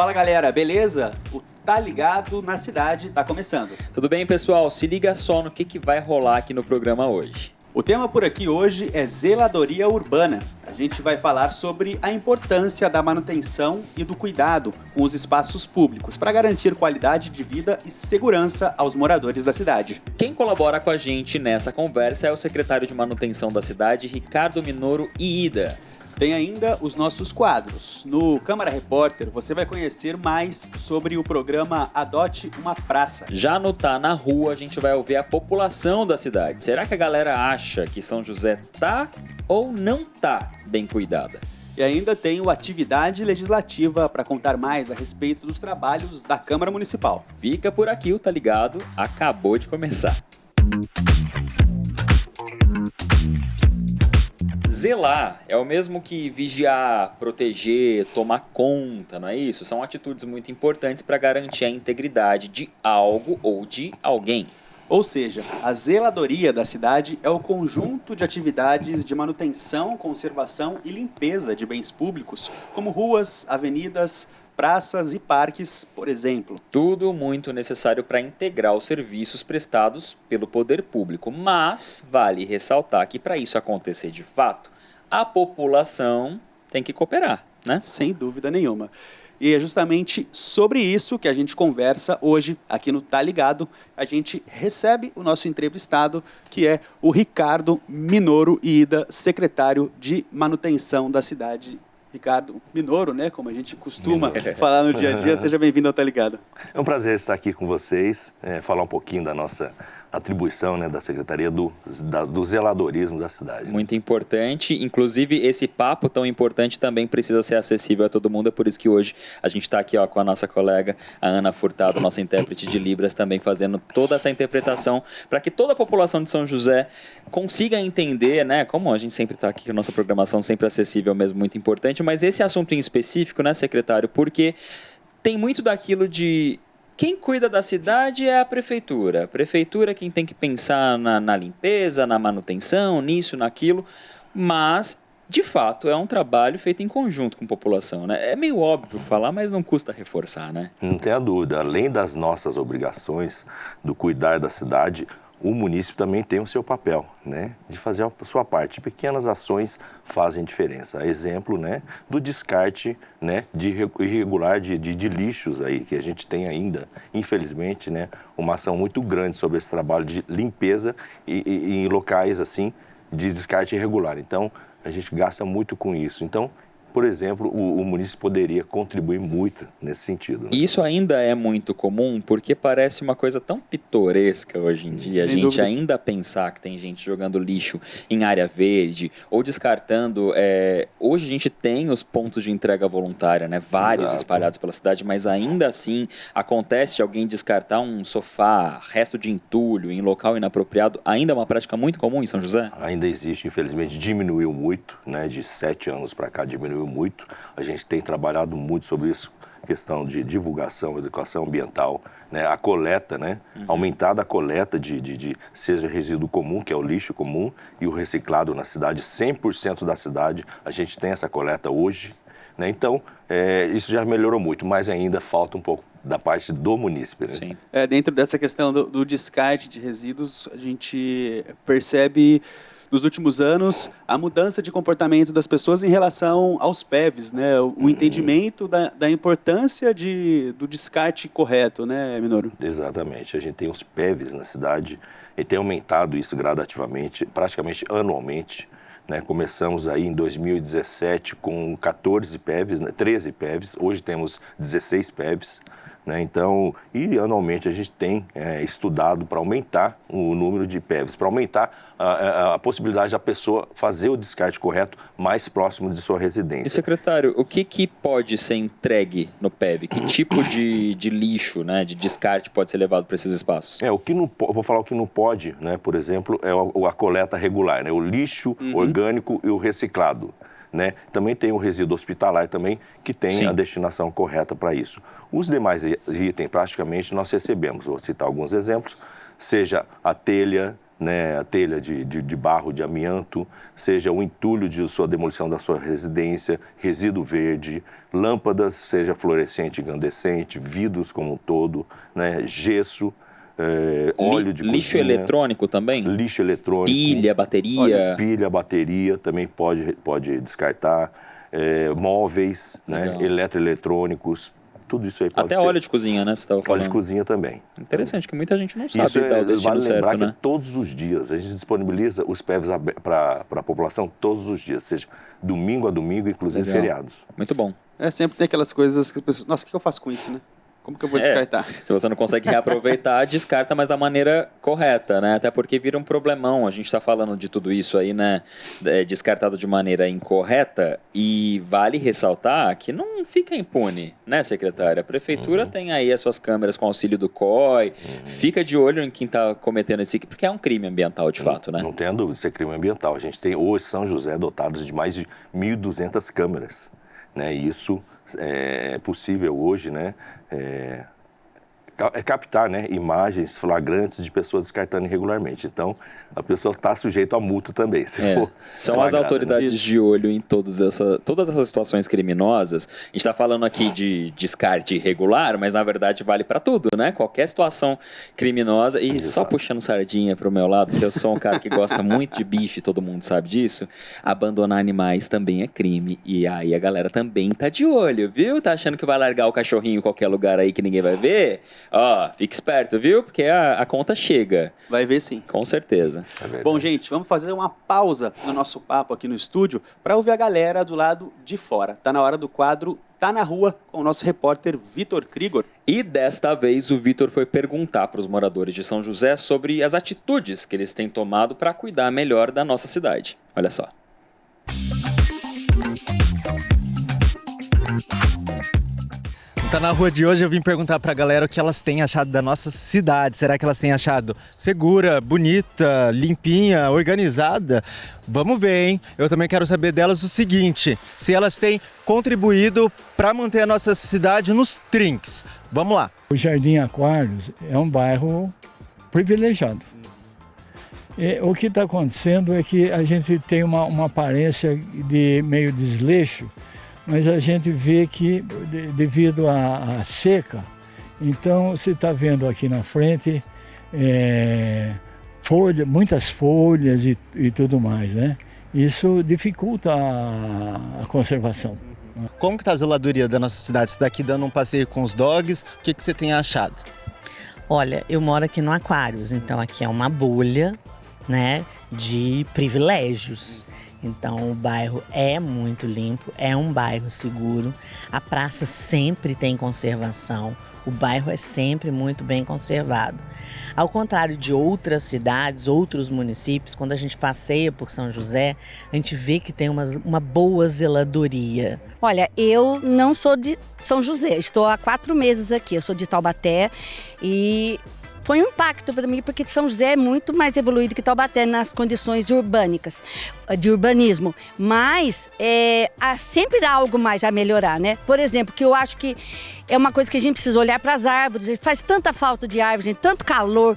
Fala galera, beleza? O Tá Ligado na Cidade tá começando. Tudo bem, pessoal? Se liga só no que vai rolar aqui no programa hoje. O tema por aqui hoje é zeladoria urbana. A gente vai falar sobre a importância da manutenção e do cuidado com os espaços públicos para garantir qualidade de vida e segurança aos moradores da cidade. Quem colabora com a gente nessa conversa é o secretário de Manutenção da cidade, Ricardo Minoro Iida. Tem ainda os nossos quadros. No Câmara Repórter, você vai conhecer mais sobre o programa Adote uma Praça. Já no Tá na Rua, a gente vai ouvir a população da cidade. Será que a galera acha que São José tá ou não tá bem cuidada? E ainda tem o Atividade Legislativa para contar mais a respeito dos trabalhos da Câmara Municipal. Fica por aqui, o Tá Ligado acabou de começar. Zelar é o mesmo que vigiar, proteger, tomar conta, não é isso? São atitudes muito importantes para garantir a integridade de algo ou de alguém. Ou seja, a zeladoria da cidade é o conjunto de atividades de manutenção, conservação e limpeza de bens públicos, como ruas, avenidas, praças e parques, por exemplo. Tudo muito necessário para integrar os serviços prestados pelo poder público, mas vale ressaltar que para isso acontecer de fato, a população tem que cooperar, né? Sem dúvida nenhuma. E é justamente sobre isso que a gente conversa hoje aqui no Tá Ligado. A gente recebe o nosso entrevistado, que é o Ricardo Minoro Iida, secretário de Manutenção da cidade. Ricardo Minoro, né? Como a gente costuma falar no dia a dia. Seja bem-vindo ao Tá Ligado. É um prazer estar aqui com vocês, falar um pouquinho da nossa atribuição, né, da Secretaria do Zeladorismo da cidade. Muito importante, inclusive esse papo tão importante também precisa ser acessível a todo mundo, é por isso que hoje a gente está aqui com a nossa colega, a Ana Furtado, nossa intérprete de Libras, também fazendo toda essa interpretação para que toda a população de São José consiga entender, né, como a gente sempre está aqui com a nossa programação sempre acessível mesmo, muito importante, mas esse assunto em específico, né, secretário, porque tem muito daquilo de... Quem cuida da cidade é a prefeitura. A prefeitura é quem tem que pensar na limpeza, na manutenção, nisso, naquilo. Mas, de fato, é um trabalho feito em conjunto com a população, né? É meio óbvio falar, mas não custa reforçar, né? Não tenha dúvida. Além das nossas obrigações do cuidar da cidade, o município também tem o seu papel, né, de fazer a sua parte. Pequenas ações fazem diferença. Exemplo, né, do descarte, né, irregular de lixos aí, que a gente tem ainda, infelizmente, né, uma ação muito grande sobre esse trabalho de limpeza e em locais assim de descarte irregular. Então, a gente gasta muito com isso. Então, por exemplo, o município poderia contribuir muito nesse sentido. Né? Isso ainda é muito comum porque parece uma coisa tão pitoresca hoje em dia. Sem a gente dúvida. ainda pensar que tem gente jogando lixo em área verde ou descartando. Hoje a gente tem os pontos de entrega voluntária, né? Vários Exato. espalhados pela cidade, mas ainda assim acontece de alguém descartar um sofá, resto de entulho em local inapropriado. Ainda é uma prática muito comum em São José? Ainda existe, infelizmente, diminuiu muito, né? De 7 anos para cá diminuiu muito. A gente tem trabalhado muito sobre isso, questão de divulgação, educação ambiental, né? A coleta, né? Aumentada a coleta seja resíduo comum, que é o lixo comum, e o reciclado na cidade, 100% da cidade, a gente tem essa coleta hoje, né? Então, isso já melhorou muito, mas ainda falta um pouco da parte do município. Né? Sim. Dentro dessa questão do descarte de resíduos, a gente percebe nos últimos anos a mudança de comportamento das pessoas em relação aos PEVs, né? O entendimento da importância do descarte correto, né, Minoro? Exatamente. A gente tem os PEVs na cidade e tem aumentado isso gradativamente, praticamente anualmente. Né? Começamos aí em 2017 com 14 PEVs, né? 13 PEVs, hoje temos 16 PEVs. Né? Então, e anualmente a gente tem estudado para aumentar o número de PEVs, para aumentar a possibilidade da pessoa fazer o descarte correto mais próximo de sua residência. E, secretário, o que pode ser entregue no PEV? Que tipo de lixo, né, de descarte pode ser levado para esses espaços? O que não, vou falar o que não pode, né, por exemplo, é a coleta regular, né, o lixo orgânico e o reciclado. Né? Também tem o resíduo hospitalar também, que tem Sim. a destinação correta para isso. Os demais itens, praticamente, nós recebemos. Vou citar alguns exemplos. Seja a telha, né, a telha de barro, de amianto, seja o entulho de sua demolição da sua residência, resíduo verde, lâmpadas, seja fluorescente, incandescente, vidros como um todo, né, gesso, óleo de lixo cozinha. Eletrônico também? Lixo eletrônico. Pilha, bateria. Pilha, bateria, também pode descartar. Móveis, né, eletroeletrônicos, tudo isso aí pode Até ser. óleo de cozinha, né? Você estava falando. Óleo de cozinha também. Interessante, que muita gente não sabe Isso dar o destino vale lembrar certo, né? que todos os dias a gente disponibiliza os PEVs para a população todos os dias, seja domingo a domingo, inclusive Legal. feriados. Muito bom. Sempre tem aquelas coisas que as pessoas... Nossa, o que eu faço com isso, né? Como que eu vou descartar? Se você não consegue reaproveitar, descarta, mas da maneira correta, né? Até porque vira um problemão. A gente está falando de tudo isso aí, né? Descartado de maneira incorreta. E vale ressaltar que não fica impune, né, secretária? A prefeitura tem aí as suas câmeras com auxílio do COI. Fica de olho em quem está cometendo esse... Porque é um crime ambiental, de fato, né? Não tenha dúvida, isso é crime ambiental. A gente tem hoje São José dotados de mais de 1.200 câmeras, né? E isso é possível hoje, né? Captar, né, imagens flagrantes de pessoas descartando irregularmente. Então, a pessoa está sujeita a multa também. São as autoridades de olho em todas essas situações criminosas. A gente está falando aqui de descarte irregular, mas na verdade vale para tudo, né? Qualquer situação criminosa. E só puxando sardinha para o meu lado, porque eu sou um cara que gosta muito de bicho e todo mundo sabe disso. Abandonar animais também é crime. E aí a galera também tá de olho, viu? Tá achando que vai largar o cachorrinho em qualquer lugar aí que ninguém vai ver? Ó, fique esperto, viu? Porque a conta chega. Vai ver sim. Com certeza. Bom, gente, vamos fazer uma pausa no nosso papo aqui no estúdio para ouvir a galera do lado de fora. Tá na hora do quadro Tá na Rua com o nosso repórter Vitor Krigor. E desta vez o Vitor foi perguntar para os moradores de São José sobre as atitudes que eles têm tomado para cuidar melhor da nossa cidade. Olha só. Tá na Rua de hoje, eu vim perguntar pra galera o que elas têm achado da nossa cidade. Será que elas têm achado segura, bonita, limpinha, organizada? Vamos ver, hein? Eu também quero saber delas o seguinte, se elas têm contribuído para manter a nossa cidade nos trinques. Vamos lá. O Jardim Aquários é um bairro privilegiado. O que está acontecendo é que a gente tem uma aparência de meio desleixo, mas a gente vê que, devido à seca, então você está vendo aqui na frente muitas folhas e tudo mais, né? Isso dificulta a conservação. Como que está a zeladoria da nossa cidade? Você está aqui dando um passeio com os dogs, o que você tem achado? Olha, eu moro aqui no Aquários, então aqui é uma bolha, né, de privilégios. Então o bairro é muito limpo, é um bairro seguro, a praça sempre tem conservação, o bairro é sempre muito bem conservado. Ao contrário de outras cidades, outros municípios, quando a gente passeia por São José, a gente vê que tem uma boa zeladoria. Olha, eu não sou de São José, estou há 4 meses aqui, eu sou de Taubaté e... Foi um impacto para mim, porque São José é muito mais evoluído que Taubaté nas condições de urbanismo. Mas sempre há algo mais a melhorar, né? Por exemplo, que eu acho que é uma coisa que a gente precisa olhar para as árvores. Faz tanta falta de árvore, gente, tanto calor,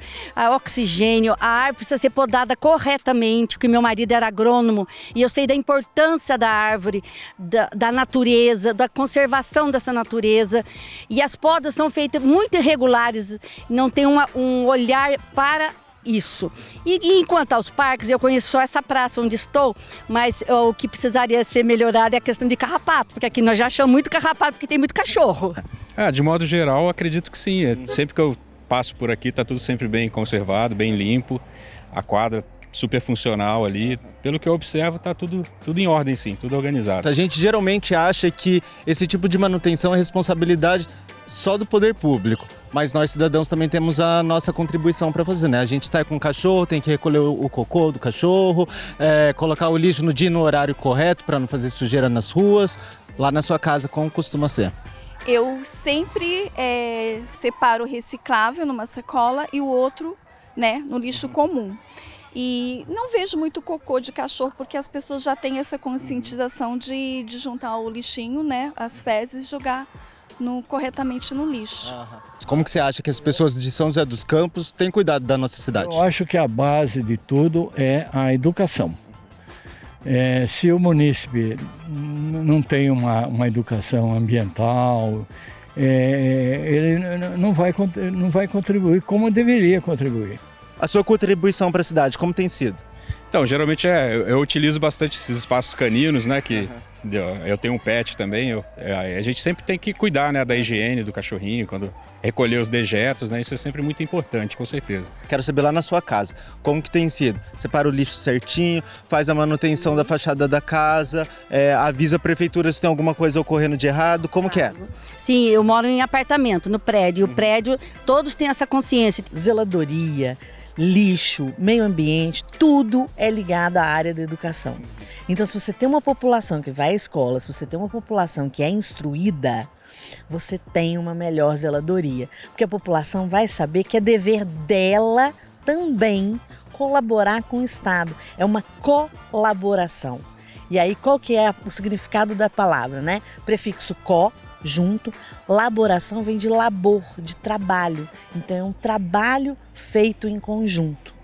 oxigênio. A árvore precisa ser podada corretamente, porque meu marido era agrônomo e eu sei da importância da árvore, da natureza, da conservação dessa natureza. E as podas são feitas muito irregulares, não tem um olhar para isso. E enquanto aos parques, eu conheço só essa praça onde estou, mas o que precisaria ser melhorado é a questão de carrapato, porque aqui nós já achamos muito carrapato, porque tem muito cachorro. De modo geral, acredito que sim. Sempre que eu passo por aqui, está tudo sempre bem conservado, bem limpo. A quadra super funcional ali. Pelo que eu observo, está tudo em ordem, sim, tudo organizado. A gente geralmente acha que esse tipo de manutenção é responsabilidade só do poder público, mas nós cidadãos também temos a nossa contribuição para fazer, né? A gente sai com o cachorro, tem que recolher o cocô do cachorro, colocar o lixo no dia e no horário correto para não fazer sujeira nas ruas. Lá na sua casa, como costuma ser? Eu sempre separo o reciclável numa sacola e o outro, né, no lixo comum. E não vejo muito cocô de cachorro, porque as pessoas já têm essa conscientização de juntar o lixinho, né, as fezes e jogar corretamente no lixo. Como que você acha que as pessoas de São José dos Campos têm cuidado da nossa cidade? Eu acho que a base de tudo é a educação. Se o munícipe não tem uma educação ambiental, ele não vai contribuir como deveria contribuir. A sua contribuição para a cidade, como tem sido? Então, geralmente eu utilizo bastante esses espaços caninos, né? Que eu tenho um pet também. A gente sempre tem que cuidar, né, da higiene do cachorrinho, quando recolher os dejetos, né? Isso é sempre muito importante, com certeza. Quero saber lá na sua casa, como que tem sido? Separa o lixo certinho, faz a manutenção da fachada da casa, avisa a prefeitura se tem alguma coisa ocorrendo de errado, como que é? Sim, eu moro em apartamento, no prédio. O prédio, todos têm essa consciência. Zeladoria, lixo, meio ambiente, tudo é ligado à área da educação. Então, se você tem uma população que vai à escola, se você tem uma população que é instruída, você tem uma melhor zeladoria. Porque a população vai saber que é dever dela também colaborar com o Estado. É uma colaboração. E aí, qual que é o significado da palavra, né? Prefixo co, junto. Laboração vem de labor, de trabalho. Então, é um trabalho feito em conjunto.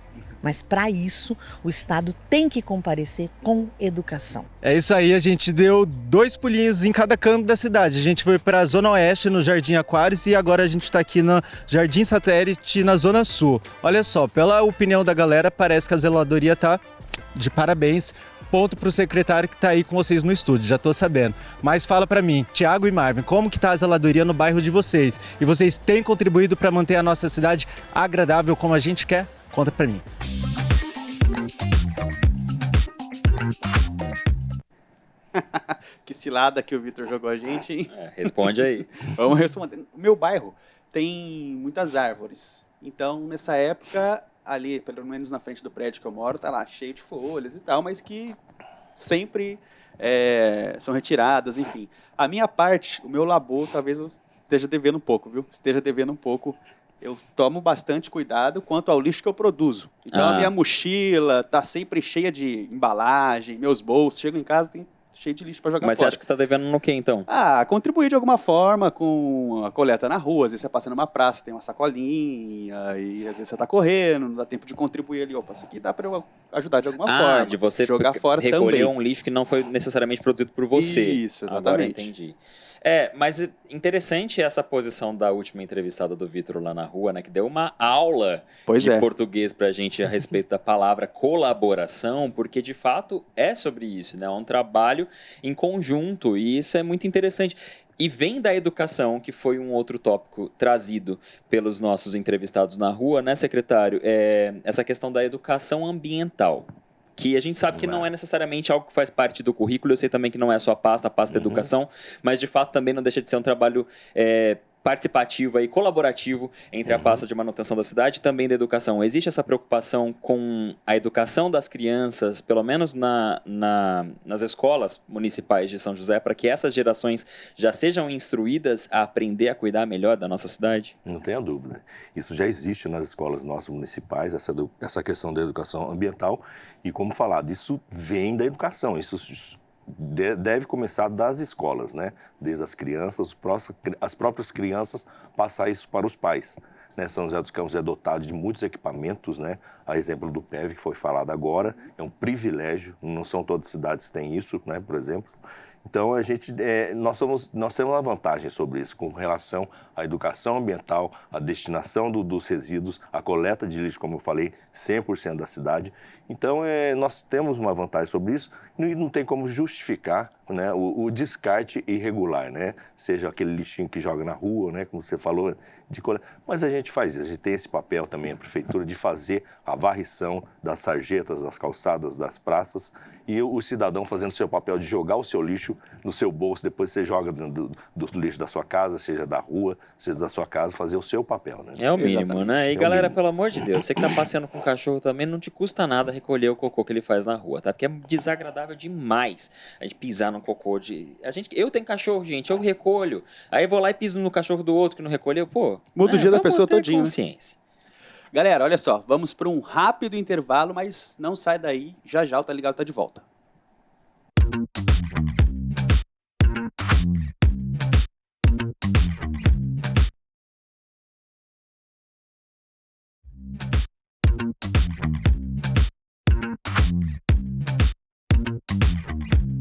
Mas para isso, o Estado tem que comparecer com educação. É isso aí, a gente deu 2 pulinhos em cada canto da cidade. A gente foi para a Zona Oeste, no Jardim Aquários, e agora a gente está aqui no Jardim Satélite, na Zona Sul. Olha só, pela opinião da galera, parece que a zeladoria tá de parabéns. Ponto pro secretário que tá aí com vocês no estúdio, já tô sabendo. Mas fala para mim, Thiago e Marvin, como que tá a zeladoria no bairro de vocês? E vocês têm contribuído para manter a nossa cidade agradável como a gente quer? Conta para mim. Que cilada que o Vitor jogou a gente, hein? Responde aí. Vamos responder. O meu bairro tem muitas árvores. Então, nessa época, ali, pelo menos na frente do prédio que eu moro, tá lá cheio de folhas e tal, mas que sempre são retiradas, enfim. A minha parte, o meu labor, talvez eu esteja devendo um pouco, viu? Esteja devendo um pouco. Eu tomo bastante cuidado quanto ao lixo que eu produzo. Então, a minha mochila tá sempre cheia de embalagem, meus bolsos. Chego em casa, tem cheio de lixo para jogar Mas fora. você acha que você está devendo no quê, então? Contribuir de alguma forma com a coleta na rua. Às vezes você passa numa praça, tem uma sacolinha, e às vezes você está correndo, não dá tempo de contribuir ali. Opa, isso aqui dá para eu ajudar de alguma forma. De você jogar fora recolher também. um lixo que não foi necessariamente produzido por você. Isso, exatamente. Agora entendi. Mas interessante essa posição da última entrevistada do Vitor lá na rua, né? Que deu uma aula de português pra gente a respeito da palavra colaboração, porque de fato é sobre isso, né? É um trabalho em conjunto e isso é muito interessante. E vem da educação, que foi um outro tópico trazido pelos nossos entrevistados na rua, né, secretário? Essa questão da educação ambiental. Que a gente sabe que não é necessariamente algo que faz parte do currículo, eu sei também que não é só a pasta da educação, mas de fato também não deixa de ser um trabalho participativo e colaborativo entre a pasta de manutenção da cidade e também da educação. Existe essa preocupação com a educação das crianças, pelo menos nas escolas municipais de São José, para que essas gerações já sejam instruídas a aprender a cuidar melhor da nossa cidade? Não tenha dúvida. Isso já existe nas escolas nossas municipais, essa questão da educação ambiental. E como falado, isso vem da educação, isso deve começar das escolas, né? Desde as crianças, as próprias crianças, passar isso para os pais. Né? São José dos Campos é dotado de muitos equipamentos, né? A exemplo do PEV, que foi falado agora, é um privilégio, não são todas as cidades que têm isso, né? Por exemplo. Então, nós temos uma vantagem sobre isso, com relação à educação ambiental, à destinação dos resíduos, a coleta de lixo, como eu falei, 100% da cidade. Então, nós temos uma vantagem sobre isso e não tem como justificar, né, o descarte irregular, né? Seja aquele lixinho que joga na rua, né, como você falou, de coleta. Mas a gente faz isso, a gente tem esse papel também, a prefeitura, de fazer a varrição das sarjetas, das calçadas, das praças, e o cidadão fazendo o seu papel de jogar o seu lixo no seu bolso, depois você joga do lixo da sua casa, seja da rua, seja da sua casa, fazer o seu papel, né? É o mínimo, né? E galera, pelo amor de Deus, você que tá passeando com o cachorro também, não te custa nada recolher o cocô que ele faz na rua, tá? Porque é desagradável demais a gente pisar no cocô eu tenho cachorro, gente, eu recolho, aí eu vou lá e piso no cachorro do outro que não recolheu, muda o dia da pessoa todinho. Consciência. Galera, olha só, vamos para um rápido intervalo, mas não sai daí, já já o Tá Ligado tá de volta.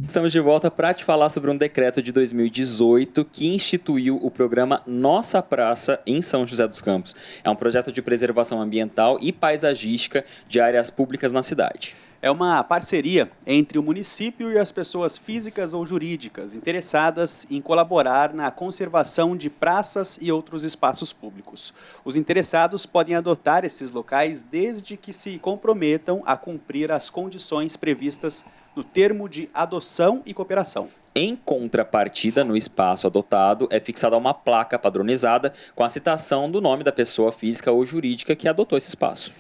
Estamos de volta para te falar sobre um decreto de 2018 que instituiu o programa Nossa Praça em São José dos Campos. É um projeto de preservação ambiental e paisagística de áreas públicas na cidade. É uma parceria entre o município e as pessoas físicas ou jurídicas interessadas em colaborar na conservação de praças e outros espaços públicos. Os interessados podem adotar esses locais desde que se comprometam a cumprir as condições previstas no termo de adoção e cooperação. Em contrapartida, no espaço adotado, é fixada uma placa padronizada com a citação do nome da pessoa física ou jurídica que adotou esse espaço.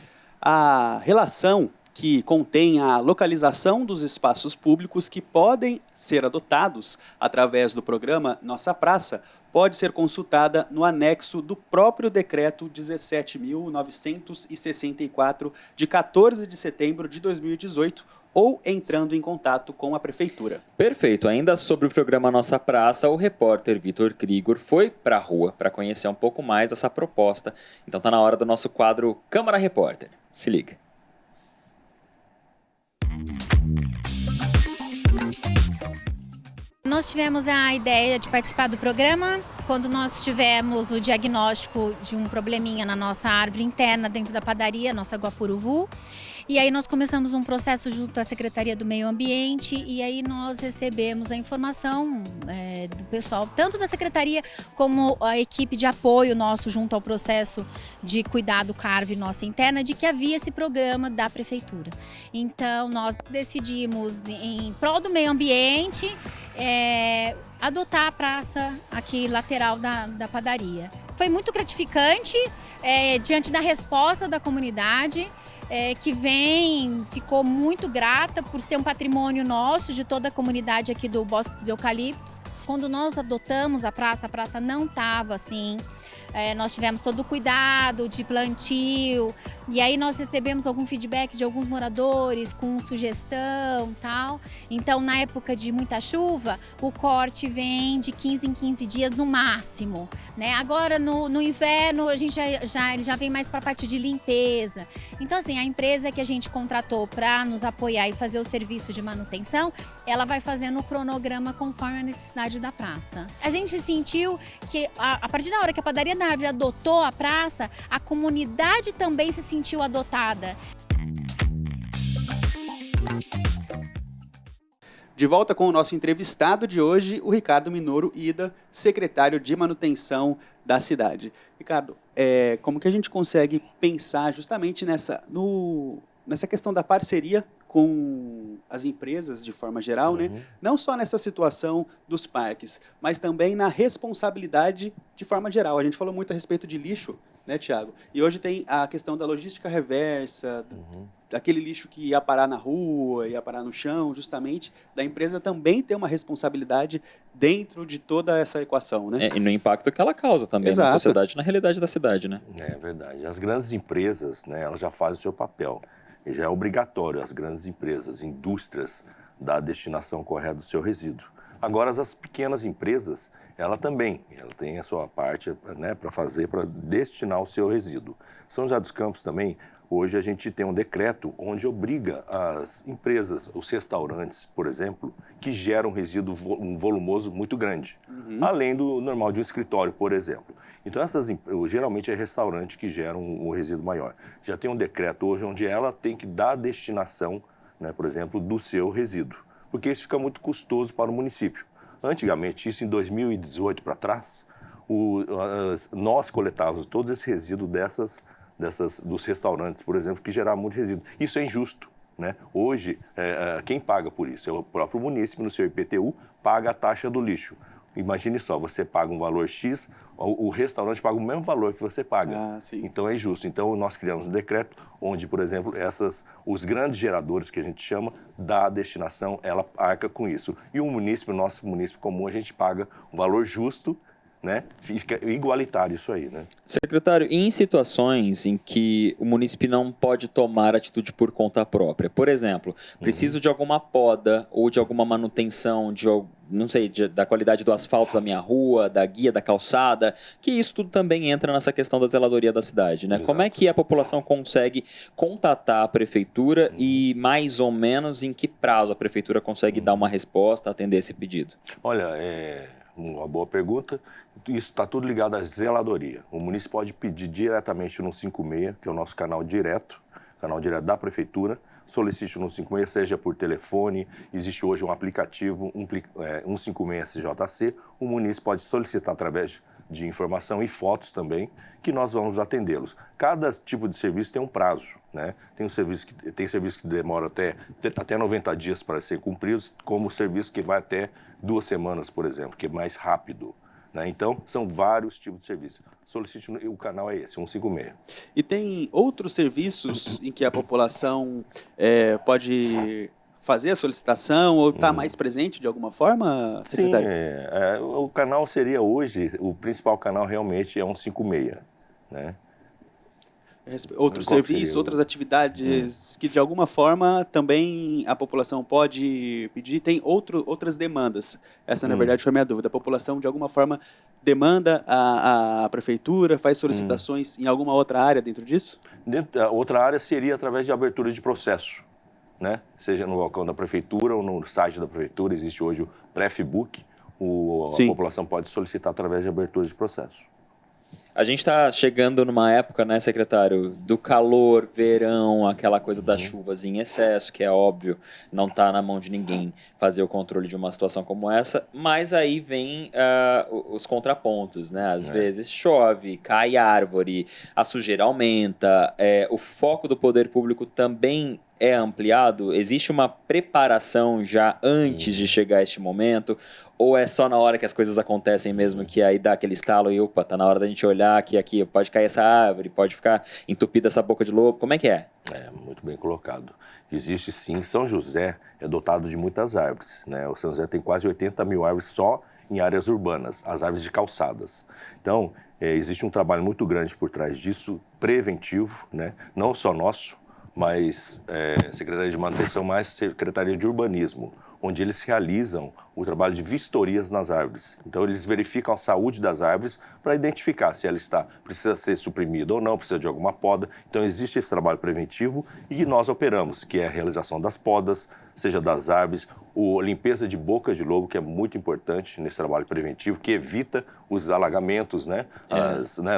A relação que contém a localização dos espaços públicos que podem ser adotados através do programa Nossa Praça pode ser consultada no anexo do próprio Decreto 17.964, de 14 de setembro de 2018, ou entrando em contato com a Prefeitura. Perfeito. Ainda sobre o programa Nossa Praça, o repórter Vitor Krigor foi para a rua para conhecer um pouco mais essa proposta. Então está na hora do nosso quadro Câmara Repórter. Se liga. Nós tivemos a ideia de participar do programa quando nós tivemos o diagnóstico de um probleminha na nossa árvore interna dentro da padaria, nossa Guapuruvu. E aí nós começamos um processo junto à Secretaria do Meio Ambiente e aí nós recebemos a informação do pessoal, tanto da Secretaria como a equipe de apoio nosso junto ao processo de cuidado com a árvore nossa interna, de que havia esse programa da Prefeitura. Então nós decidimos, em prol do meio ambiente, adotar a praça aqui lateral da padaria. Foi muito gratificante diante da resposta da comunidade, que ficou muito grata por ser um patrimônio nosso, de toda a comunidade aqui do Bosque dos Eucaliptos. Quando nós adotamos a praça não estava assim. Nós tivemos todo o cuidado de plantio e aí nós recebemos algum feedback de alguns moradores com sugestão e tal. Então, na época de muita chuva, o corte vem de 15 em 15 dias no máximo, né? Agora, no inverno, a gente ele já vem mais para a parte de limpeza. Então, assim, a empresa que a gente contratou para nos apoiar e fazer o serviço de manutenção, ela vai fazendo o cronograma conforme a necessidade da praça. A gente sentiu que, a partir da hora que a padaria da árvore adotou a praça, a comunidade também se sentiu adotada. De volta com o nosso entrevistado de hoje, o Ricardo Minoro Ida, secretário de manutenção da cidade. Ricardo, como que a gente consegue pensar justamente nessa questão da parceria com as empresas de forma geral, né? Não só nessa situação dos parques, mas também na responsabilidade de forma geral. A gente falou muito a respeito de lixo, né, Tiago? E hoje tem a questão da logística reversa, daquele lixo que ia parar na rua, ia parar no chão, justamente, da empresa também ter uma responsabilidade dentro de toda essa equação, né? E no impacto que ela causa também na sociedade, na realidade da cidade, né? É verdade. As grandes empresas, né, elas já fazem o seu papel. E já é obrigatório as grandes empresas, indústrias, dar a destinação correta do seu resíduo. Agora, as pequenas empresas, ela tem a sua parte, né, para destinar o seu resíduo. São José dos Campos também, hoje a gente tem um decreto onde obriga as empresas, os restaurantes, por exemplo, que geram resíduo volumoso muito grande, além do normal de um escritório, por exemplo. Então, geralmente é restaurante que gera um resíduo maior. Já tem um decreto hoje onde ela tem que dar a destinação, né, por exemplo, do seu resíduo, porque isso fica muito custoso para o município. Antigamente, isso em 2018 para trás, nós coletávamos todo esse resíduo dos restaurantes, por exemplo, que geravam muito resíduo. Isso é injusto, né? Hoje, quem paga por isso? É o próprio município, no seu IPTU, paga a taxa do lixo. Imagine só, você paga um valor X, o restaurante paga o mesmo valor que você paga. Então é injusto. Então nós criamos um decreto onde, por exemplo, os grandes geradores que a gente chama, dá a destinação, ela arca com isso. E o município, nosso município comum, a gente paga um valor justo, né? Fica igualitário isso aí, né? Secretário, e em situações em que o munícipe não pode tomar atitude por conta própria, por exemplo, preciso de alguma poda ou de alguma manutenção, não sei, da qualidade do asfalto da minha rua, da guia da calçada, que isso tudo também entra nessa questão da zeladoria da cidade, né? Exato. Como é que a população consegue contatar a prefeitura e mais ou menos em que prazo a prefeitura consegue dar uma resposta, atender esse pedido? Olha, uma boa pergunta. Isso está tudo ligado à zeladoria. O munícipe pode pedir diretamente no 56, que é o nosso canal direto da prefeitura. Solicite no 56, seja por telefone. Existe hoje um aplicativo, 156 SJC. O munícipe pode solicitar através de informação e fotos também, que nós vamos atendê-los. Cada tipo de serviço tem um prazo, né? Tem serviço que demora até 90 dias para ser cumpridos, como o serviço que vai até 2 semanas, por exemplo, que é mais rápido, né? Então, são vários tipos de serviço. Solicite, o canal é esse, 156. E tem outros serviços em que a população pode fazer a solicitação ou estar mais presente de alguma forma, secretário? Sim, o canal seria hoje, o principal canal realmente é 156, né? Outros Qual serviços, seria outras atividades que de alguma forma também a população pode pedir, tem outras demandas. Essa, na verdade, foi a minha dúvida. A população, de alguma forma, demanda a prefeitura, faz solicitações em alguma outra área dentro disso? Outra área seria através de abertura de processo, né? Seja no balcão da prefeitura ou no site da prefeitura, existe hoje o Prefbook, a população pode solicitar através de abertura de processo. A gente está chegando numa época, né, secretário, do calor, verão, aquela coisa das chuvas em excesso, que é óbvio, não está na mão de ninguém fazer o controle de uma situação como essa, mas aí vem os contrapontos, né? Às vezes chove, cai árvore, a sujeira aumenta, o foco do poder público também é ampliado? Existe uma preparação já antes de chegar a este momento? Ou é só na hora que as coisas acontecem mesmo que aí dá aquele estalo e opa, tá na hora da gente olhar que aqui pode cair essa árvore, pode ficar entupida essa boca de lobo? Como é que é? Muito bem colocado. Existe sim. São José é dotado de muitas árvores, né? O São José tem quase 80 mil árvores só em áreas urbanas, as árvores de calçadas. Então, existe um trabalho muito grande por trás disso, preventivo, né? Não só nosso, mas Secretaria de Manutenção, mais Secretaria de Urbanismo, onde eles realizam o trabalho de vistorias nas árvores. Então, eles verificam a saúde das árvores para identificar se ela precisa ser suprimida ou não, precisa de alguma poda. Então, existe esse trabalho preventivo e nós operamos, que é a realização das podas, seja das árvores, a limpeza de bocas de lobo, que é muito importante nesse trabalho preventivo, que evita os alagamentos, né,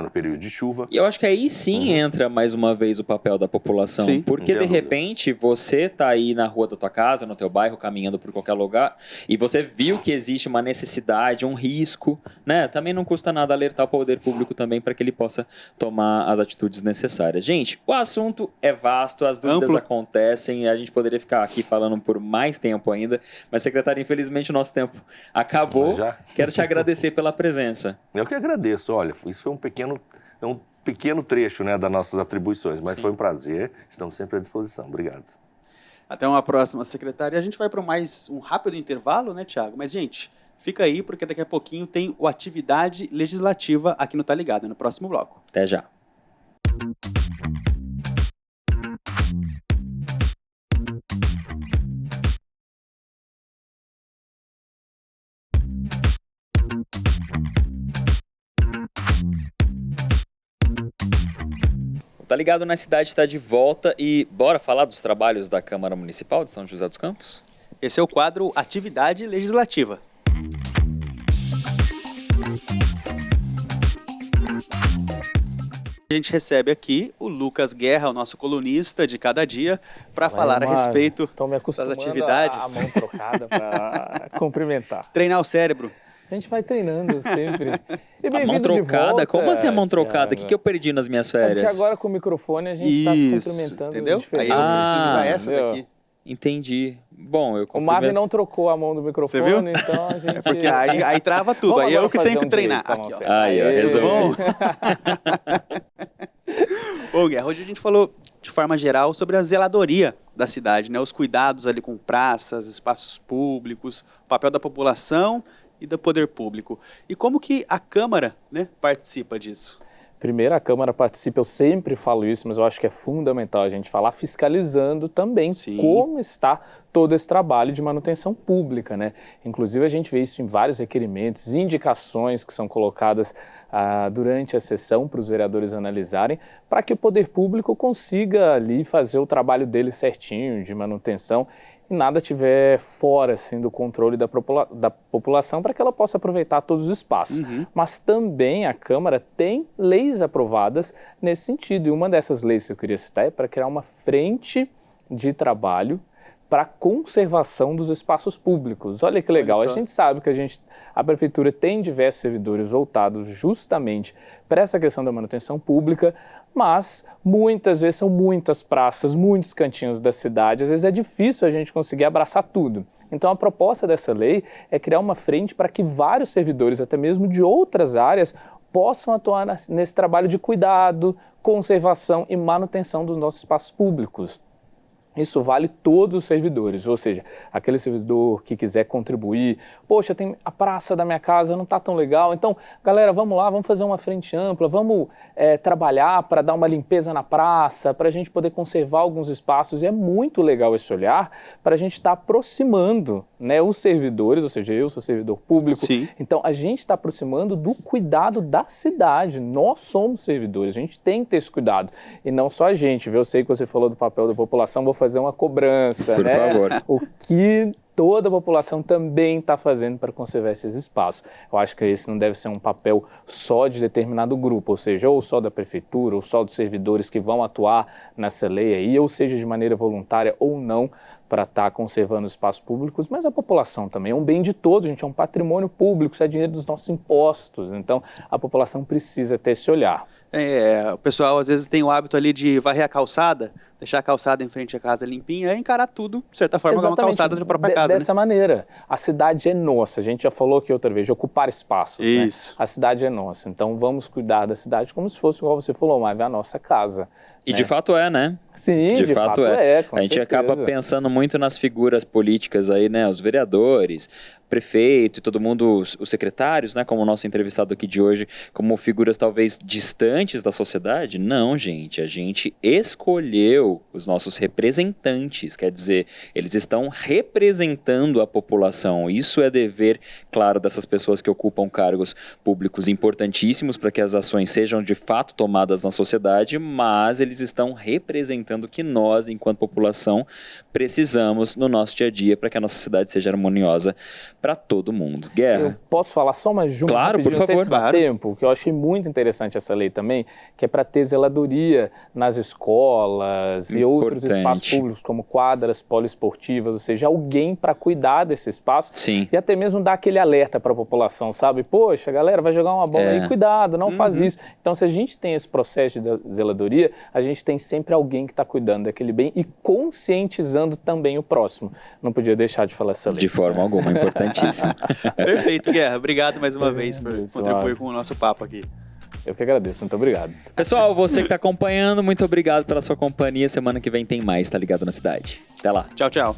no período de chuva. E eu acho que aí sim entra mais uma vez o papel da população, porque de repente você está aí na rua da tua casa, no teu bairro, caminhando por qualquer lugar, e você viu que existe uma necessidade, um risco, né? Também não custa nada alertar o poder público também para que ele possa tomar as atitudes necessárias. Gente, o assunto é vasto, as dúvidas acontecem, a gente poderia ficar aqui falando por mais tempo ainda, mas, secretário, infelizmente o nosso tempo acabou. Quero te agradecer pela presença. Eu que agradeço. Olha, isso foi um pequeno trecho, né, das nossas atribuições, mas foi um prazer. Estamos sempre à disposição. Obrigado. Até uma próxima, secretária. A gente vai para mais um rápido intervalo, né, Thiago? Mas, gente, fica aí, porque daqui a pouquinho tem o Atividade Legislativa aqui no Tá Ligado, no próximo bloco. Até já. Tá Ligado na Cidade está de volta e bora falar dos trabalhos da Câmara Municipal de São José dos Campos? Esse é o quadro Atividade Legislativa. A gente recebe aqui o Lucas Guerra, o nosso colunista de cada dia, para falar a respeito das atividades. A mão trocada para cumprimentar. Treinar o cérebro. A gente vai treinando sempre. E a mão trocada? Como assim a mão trocada? O que eu perdi nas minhas férias? Porque agora com o microfone a gente está se cumprimentando. Entendeu? Diferente. Aí eu preciso usar essa daqui. Entendi. Bom, eu O Marvin não trocou a mão do microfone, viu? Então a gente... É porque aí trava tudo, aí eu que tenho que treinar. Aqui, ó. Aí, ó, resolvi. Bom, Guerra, hoje a gente falou de forma geral sobre a zeladoria da cidade, né? Os cuidados ali com praças, espaços públicos, o papel da população e do poder público. E como que a Câmara, né, participa disso? Primeiro, a Câmara participa, eu sempre falo isso, mas eu acho que é fundamental a gente falar, fiscalizando também como está todo esse trabalho de manutenção pública, né? Inclusive, a gente vê isso em vários requerimentos, indicações que são colocadas durante a sessão para os vereadores analisarem, para que o poder público consiga ali fazer o trabalho dele certinho, de manutenção, e nada tiver fora assim, do controle da população para que ela possa aproveitar todos os espaços. Mas também a Câmara tem leis aprovadas nesse sentido. E uma dessas leis que eu queria citar é para criar uma frente de trabalho para a conservação dos espaços públicos. Olha que legal, a gente sabe que a Prefeitura tem diversos servidores voltados justamente para essa questão da manutenção pública, mas muitas vezes são muitas praças, muitos cantinhos da cidade, às vezes é difícil a gente conseguir abraçar tudo. Então a proposta dessa lei é criar uma frente para que vários servidores, até mesmo de outras áreas, possam atuar nesse trabalho de cuidado, conservação e manutenção dos nossos espaços públicos. Isso vale todos os servidores, ou seja, aquele servidor que quiser contribuir, poxa, tem a praça da minha casa, não está tão legal, então, galera, vamos lá, vamos fazer uma frente ampla, vamos trabalhar para dar uma limpeza na praça, para a gente poder conservar alguns espaços, e é muito legal esse olhar para a gente estar aproximando, né, os servidores, ou seja, eu sou servidor público, então a gente está aproximando do cuidado da cidade, nós somos servidores, a gente tem que ter esse cuidado, e não só a gente, viu? Eu sei que você falou do papel da população, vou fazer uma cobrança, por favor. O que toda a população também está fazendo para conservar esses espaços. Eu acho que esse não deve ser um papel só de determinado grupo, ou seja, ou só da prefeitura, ou só dos servidores que vão atuar nessa lei aí, ou seja, de maneira voluntária ou não, para estar conservando os espaços públicos, mas a população também é um bem de todos, a gente é um patrimônio público, isso é dinheiro dos nossos impostos, então a população precisa ter esse olhar. O pessoal às vezes tem o hábito ali de varrer a calçada, deixar a calçada em frente à casa limpinha e encarar tudo, de certa forma, como uma calçada da própria casa. Dessa maneira, a cidade é nossa, a gente já falou aqui outra vez, de ocupar espaços. Isso. Né? A cidade é nossa, então vamos cuidar da cidade como se fosse, igual você falou, mas é a nossa casa. E de fato é, né? Sim, de fato é. A gente acaba pensando muito nas figuras políticas aí, né? Os vereadores, prefeito e todo mundo, os secretários, né? Como o nosso entrevistado aqui de hoje, como figuras talvez distantes da sociedade. Não, gente. A gente escolheu os nossos representantes. Quer dizer, eles estão representando a população. Isso é dever, claro, dessas pessoas que ocupam cargos públicos importantíssimos para que as ações sejam de fato tomadas na sociedade, mas eles estão representando o que nós, enquanto população, precisamos no nosso dia a dia para que a nossa cidade seja harmoniosa para todo mundo. Guerra. Eu posso falar só mais de uma? Claro, por favor. Tempo, que eu achei muito interessante essa lei também, que é para ter zeladoria nas escolas e outros espaços públicos, como quadras poliesportivas, ou seja, alguém para cuidar desse espaço. Sim. E até mesmo dar aquele alerta para a população, sabe? Poxa, galera, vai jogar uma bola aí, cuidado, não faz isso. Então, se a gente tem esse processo de zeladoria, a gente tem sempre alguém que está cuidando daquele bem e conscientizando também o próximo. Não podia deixar de falar essa lei. De forma alguma, importantíssimo. Perfeito, Guerra. Obrigado mais uma vez por contribuir com o nosso papo aqui. Eu que agradeço, muito obrigado. Pessoal, você que está acompanhando, muito obrigado pela sua companhia. Semana que vem tem mais, tá ligado na cidade. Até lá. Tchau, tchau.